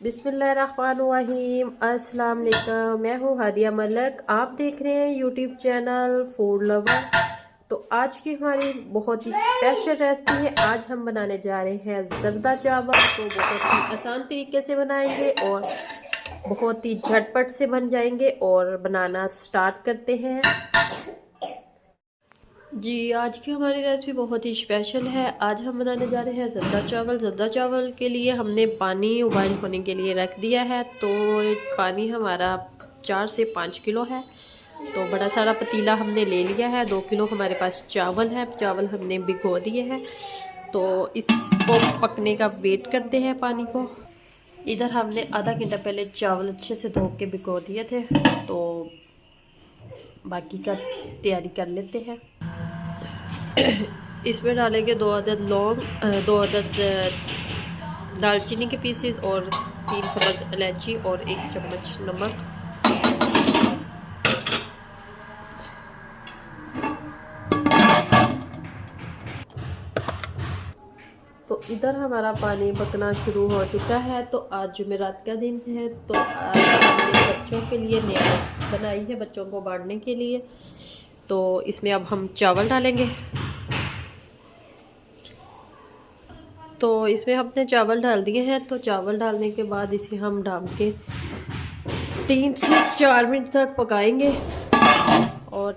बिस्मिल्लाहिर्रहमानिर्रहीम। अस्सलाम वालेकुम। मैं हूँ हादिया मलक, आप देख रहे हैं यूट्यूब चैनल फूड लवर। तो आज की हमारी बहुत ही स्पेशल रेसिपी है। आज हम बनाने जा रहे हैं जर्दा चावल। तो बहुत ही आसान तरीके से बनाएंगे और बहुत ही झटपट से बन जाएंगे। और बनाना स्टार्ट करते हैं जी। आज की हमारी रेसिपी बहुत ही स्पेशल है। आज हम बनाने जा रहे हैं ज़र्दा चावल। ज़र्दा चावल के लिए हमने पानी उबाल होने के लिए रख दिया है। तो पानी हमारा 4 से 5 किलो है। तो बड़ा सारा पतीला हमने ले लिया है। 2 किलो हमारे पास चावल है। चावल हमने भिगो दिए हैं। तो इसको पकने का वेट करते हैं पानी को। इधर हमने आधा घंटा पहले चावल अच्छे से धो के भिगो दिए थे। तो बाकी का तैयारी कर लेते हैं। इसमें डालेंगे 2 अदद लौंग, 2 अदद दालचीनी के पीसेस और 3 सब्ज़ इलायची और 1 चम्मच नमक। तो इधर हमारा पानी पकना शुरू हो चुका है। तो आज जुमेरात का दिन है। तो आज हमने बच्चों के लिए नेमस बनाई है, बच्चों को बांटने के लिए। तो इसमें अब हम चावल डालेंगे। तो इसमें हमने चावल डाल दिए हैं। तो चावल डालने के बाद इसे हम ढक के 3 से 4 मिनट तक पकाएंगे। और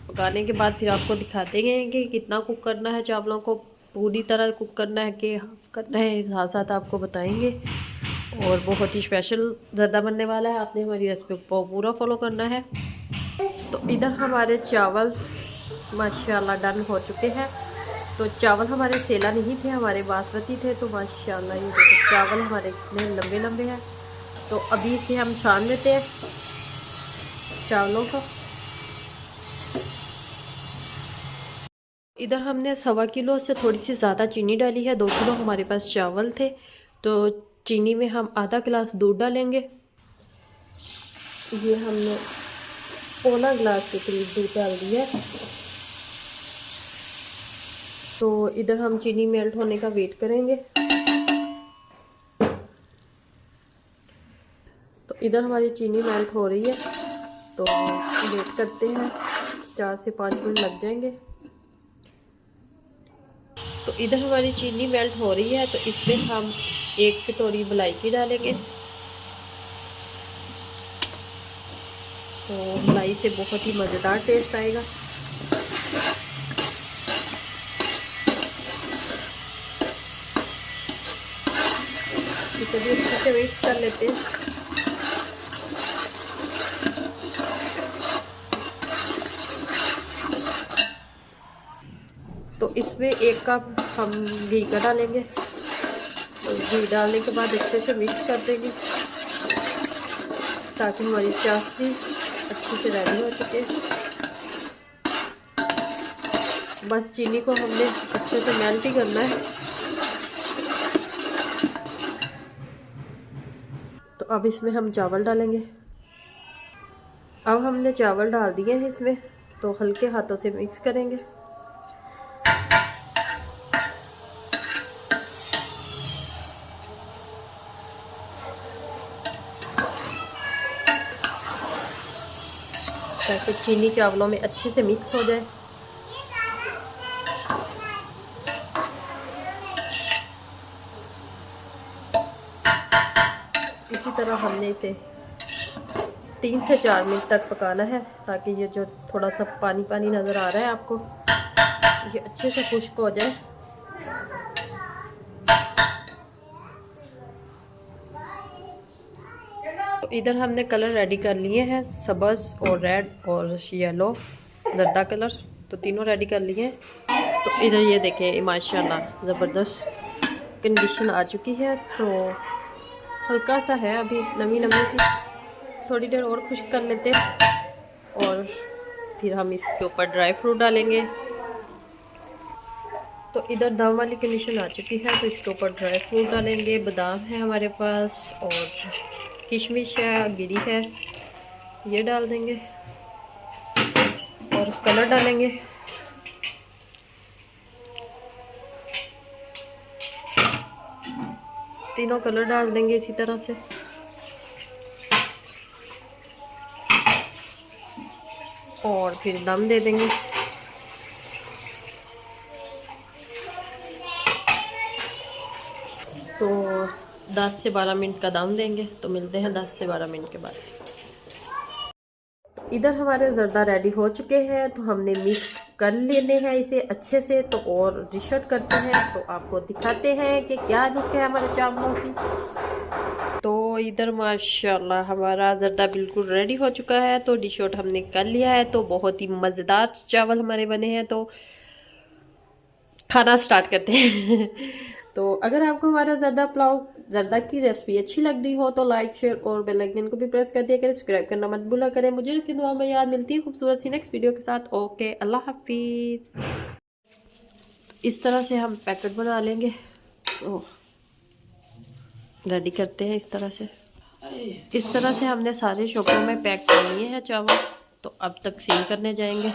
पकाने के बाद फिर आपको दिखाते हैं कि कितना कुक करना है। चावलों को पूरी तरह कुक करना है कि हाफ करना है, साथ साथ आपको बताएंगे। और बहुत ही स्पेशल ज़्यादा बनने वाला है। आपने हमारी रेसिपी को पूरा फॉलो करना है। तो इधर हमारे चावल माशाल्लाह डन हो चुके हैं। तो चावल हमारे सेला नहीं थे, हमारे बासमती थे। तो माशाल्लाह ये देखो चावल हमारे इतने लंबे लंबे हैं। तो अभी इसे हम छान लेते हैं चावलों को। इधर हमने 1.25 किलो से थोड़ी सी ज़्यादा चीनी डाली है। 2 किलो हमारे पास चावल थे। तो चीनी में हम आधा गिलास दूध डालेंगे। ये हमने पौना गिलास के करीब दूध डाल दिया। तो इधर हम चीनी मेल्ट होने का वेट करेंगे। तो इधर हमारी चीनी मेल्ट हो रही है। तो वेट करते हैं, 4 से 5 मिनट लग जाएंगे। तो इधर हमारी चीनी मेल्ट हो रही है। तो इसमें हम 1 कटोरी मलाई डालेंगे। तो मलाई से बहुत ही मज़ेदार टेस्ट आएगा। इसे भी अच्छे से मिक्स कर लेते हैं। तो इसमें 1 कप हम घी का डालेंगे। तो घी डालने के बाद अच्छे से मिक्स कर देंगे ताकि हमारी चाशनी अच्छे से रेडी हो चुके। बस चीनी को हमने अच्छे से मेल्ट ही करना है। तो अब इसमें हम चावल डालेंगे। अब हमने चावल डाल दिए हैं इसमें। तो हल्के हाथों से मिक्स करेंगे। ताकि चीनी चावलों में अच्छे से मिक्स हो जाए। इसी तरह हमने इसे 3 से 4 मिनट तक पकाना है ताकि ये जो थोड़ा सा पानी पानी नज़र आ रहा है आपको, ये अच्छे से खुश्क हो जाए। तो इधर हमने कलर रेडी कर लिए हैं, सब्ज़ और रेड और येलो ज़र्दा कलर। तो तीनों रेडी कर लिए हैं। तो इधर ये देखें माशाल्लाह ज़बरदस्त कंडीशन आ चुकी है। तो हल्का सा है अभी नमी नमी सी, थोड़ी देर और खुश्क कर लेते हैं। और फिर हम इसके ऊपर ड्राई फ्रूट डालेंगे। तो इधर दम वाली कंडीशन आ चुकी है। तो इसके ऊपर ड्राई फ्रूट डालेंगे। बादाम है हमारे पास और किशमिश है, गिरी है, ये डाल देंगे। और कलर डालेंगे। तीनों कलर डाल देंगे इसी तरह से। और फिर दम दे देंगे। तो 10 से 12 मिनट का दम देंगे। तो मिलते हैं 10 से 12 मिनट के बाद। इधर हमारे ज़र्दा रेडी हो चुके हैं, तो हमने मिक्स कर लेने हैं इसे अच्छे से। तो और डिश आउट करते हैं, तो आपको दिखाते हैं कि क्या लुक है हमारे चावलों की। तो इधर माशाल्लाह हमारा ज़र्दा बिल्कुल रेडी हो चुका है। तो डिश आउट हमने कर लिया है। तो बहुत ही मज़ेदार चावल हमारे बने हैं। तो खाना स्टार्ट करते हैं। तो अगर आपको हमारा ज़र्दा की रेसिपी अच्छी लग रही हो तो लाइक शेयर और बेल आइकन को भी प्रेस कर दिया करें। सब्सक्राइब करना मत भूला करें। मुझे की दुआ में याद मिलती है खूबसूरत सी नेक्स्ट वीडियो के साथ। ओके, अल्लाह हाफिज़। इस तरह से हम पैकेट बना लेंगे। तो रेडी करते हैं इस तरह से। इस तरह से हमने सारे शॉपों में पैक कर लिए हैं चावल। तो अब तकसीम करने जाएंगे।